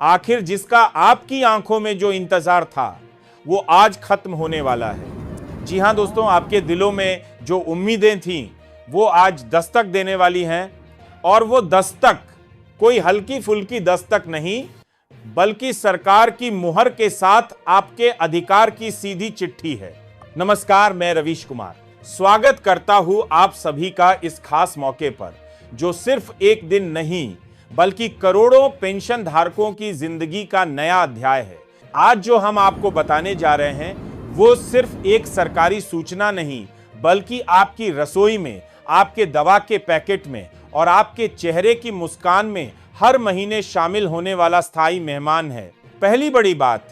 आखिर जिसका आपकी आंखों में जो इंतजार था वो आज खत्म होने वाला है। जी हां दोस्तों, आपके दिलों में जो उम्मीदें थीं वो आज दस्तक देने वाली हैं, और वो दस्तक कोई हल्की फुल्की दस्तक नहीं, बल्कि सरकार की मुहर के साथ आपके अधिकार की सीधी चिट्ठी है। नमस्कार, मैं रवीश कुमार स्वागत करता हूं आप सभी का इस खास मौके पर, जो सिर्फ एक दिन नहीं बल्कि करोड़ों पेंशन धारकों की जिंदगी का नया अध्याय है। आज जो हम आपको बताने जा रहे हैं वो सिर्फ एक सरकारी सूचना नहीं, बल्कि आपकी रसोई में, आपके दवा के पैकेट में और आपके चेहरे की मुस्कान में हर महीने शामिल होने वाला स्थायी मेहमान है। पहली बड़ी बात,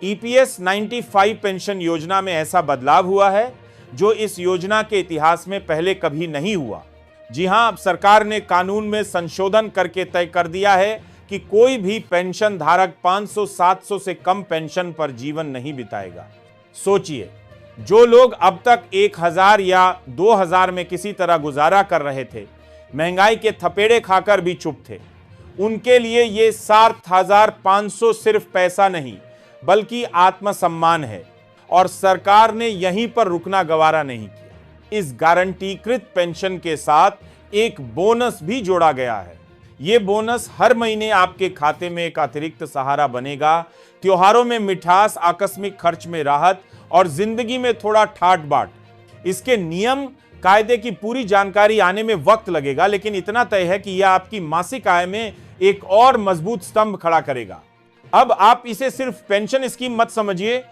ईपीएस 95 पेंशन योजना में ऐसा बदलाव हुआ है जो इस योजना के इतिहास में पहले कभी नहीं हुआ। जी हां, अब सरकार ने कानून में संशोधन करके तय कर दिया है कि कोई भी पेंशन धारक 500-700 से कम पेंशन पर जीवन नहीं बिताएगा। सोचिए, जो लोग अब तक 1000 या 2000 में किसी तरह गुजारा कर रहे थे, महंगाई के थपेड़े खाकर भी चुप थे, उनके लिए ये 7500 सिर्फ पैसा नहीं बल्कि आत्मसम्मान है, और सरकार ने यहीं पर रुकना गवारा नहीं किया। इस गारंटीकृत पेंशन के साथ एक बोनस भी जोड़ा गया है। ये बोनस हर महीने आपके खाते में एक अतिरिक्त सहारा बनेगा। त्योहारों में मिठास, आकस्मिक खर्च में राहत और जिंदगी में थोड़ा ठाट बाट। इसके नियम कायदे की पूरी जानकारी आने में वक्त लगेगा, लेकिन इतना तय है कि यह आपकी मासिक आय में एक और मजबूत स्तंभ खड़ा करेगा। अब आप इसे सिर्फ पेंशन स्कीम मत समझिए,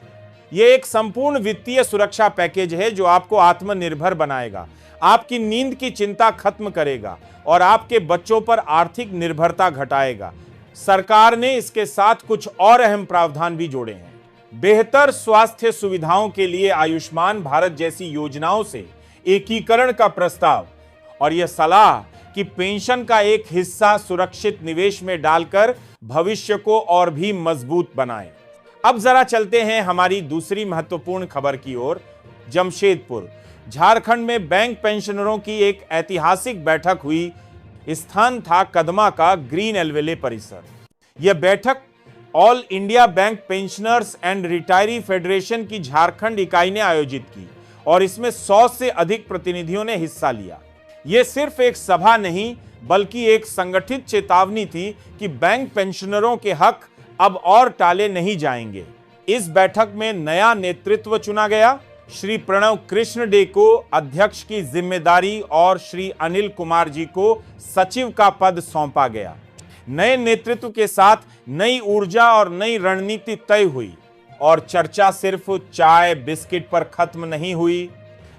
यह एक संपूर्ण वित्तीय सुरक्षा पैकेज है जो आपको आत्मनिर्भर बनाएगा, आपकी नींद की चिंता खत्म करेगा और आपके बच्चों पर आर्थिक निर्भरता घटाएगा। सरकार ने इसके साथ कुछ और अहम प्रावधान भी जोड़े हैं। बेहतर स्वास्थ्य सुविधाओं के लिए आयुष्मान भारत जैसी योजनाओं से एकीकरण का प्रस्ताव, और यह सलाह कि पेंशन का एक हिस्सा सुरक्षित निवेश में डालकर भविष्य को और भी मजबूत बनाएं। अब जरा चलते हैं हमारी दूसरी महत्वपूर्ण खबर की ओर। जमशेदपुर, झारखंड में बैंक पेंशनरों की एक ऐतिहासिक बैठक हुई। स्थान था कदमा का ग्रीन एल्वेले परिसर। यह बैठक all India bank pensioners and retiree federation की झारखंड इकाई ने आयोजित की, और इसमें 100 से अधिक प्रतिनिधियों ने हिस्सा लिया। यह सिर्फ एक सभा नहीं बल्कि एक संगठित चेतावनी थी कि बैंक पेंशनरों के हक अब और टाले नहीं जाएंगे। इस बैठक में नया नेतृत्व चुना गया। श्री प्रणव कृष्ण डे को अध्यक्ष की जिम्मेदारी और श्री अनिल कुमार जी को सचिव का पद सौंपा गया। नए नेतृत्व के साथ नई ऊर्जा और नई रणनीति तय हुई, और चर्चा सिर्फ चाय बिस्किट पर खत्म नहीं हुई।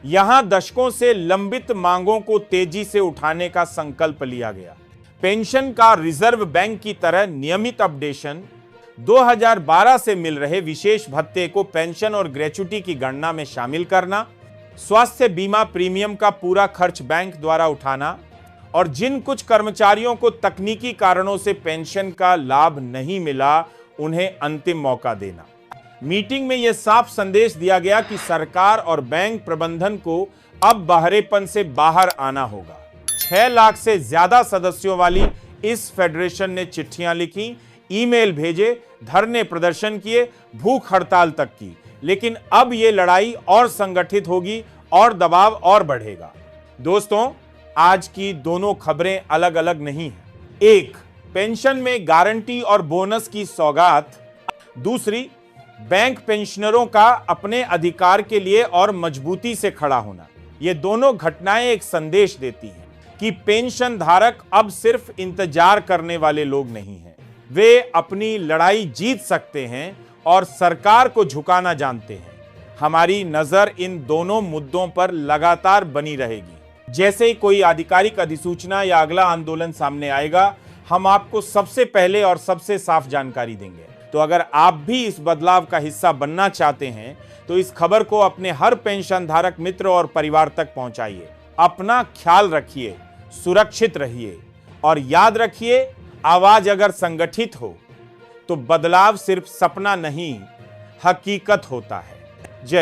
यहां दशकों से लंबित मांगों को तेजी से उठाने का संकल्प लिया गया। पेंशन का रिजर्व बैंक की तरह नियमित अपडेशन, 2012 से मिल रहे विशेष भत्ते को पेंशन और ग्रेच्युटी की गणना में शामिल करना, स्वास्थ्य बीमा प्रीमियम का पूरा खर्च बैंक द्वारा उठाना, और जिन कुछ कर्मचारियों को तकनीकी कारणों से पेंशन का लाभ नहीं मिला उन्हें अंतिम मौका देना। मीटिंग में यह साफ संदेश दिया गया कि सरकार और बैंक प्रबंधन को अब बहरेपन से बाहर आना होगा। 6 लाख से ज्यादा सदस्यों वाली इस फेडरेशन ने चिट्ठियां लिखी, ईमेल भेजे, धरने प्रदर्शन किए, भूख हड़ताल तक की, लेकिन अब यह लड़ाई और संगठित होगी और दबाव और बढ़ेगा। दोस्तों, आज की दोनों खबरें अलग अलग नहीं हैं। एक, पेंशन में गारंटी और बोनस की सौगात। दूसरी, बैंक पेंशनरों का अपने अधिकार के लिए और मजबूती से खड़ा होना। ये दोनों घटनाएं एक संदेश देती हैं कि पेंशन धारक अब सिर्फ इंतजार करने वाले लोग नहीं हैं, वे अपनी लड़ाई जीत सकते हैं और सरकार को झुकाना जानते हैं। हमारी नजर इन दोनों मुद्दों पर लगातार बनी रहेगी। जैसे ही कोई आधिकारिक अधिसूचना या अगला आंदोलन सामने आएगा, हम आपको सबसे पहले और सबसे साफ जानकारी देंगे। तो अगर आप भी इस बदलाव का हिस्सा बनना चाहते हैं तो इस खबर को अपने हर पेंशन धारक मित्र और परिवार तक पहुंचाइए। अपना ख्याल रखिए, सुरक्षित रहिए, और याद रखिए, आवाज अगर संगठित हो तो बदलाव सिर्फ सपना नहीं, हकीकत होता है। जय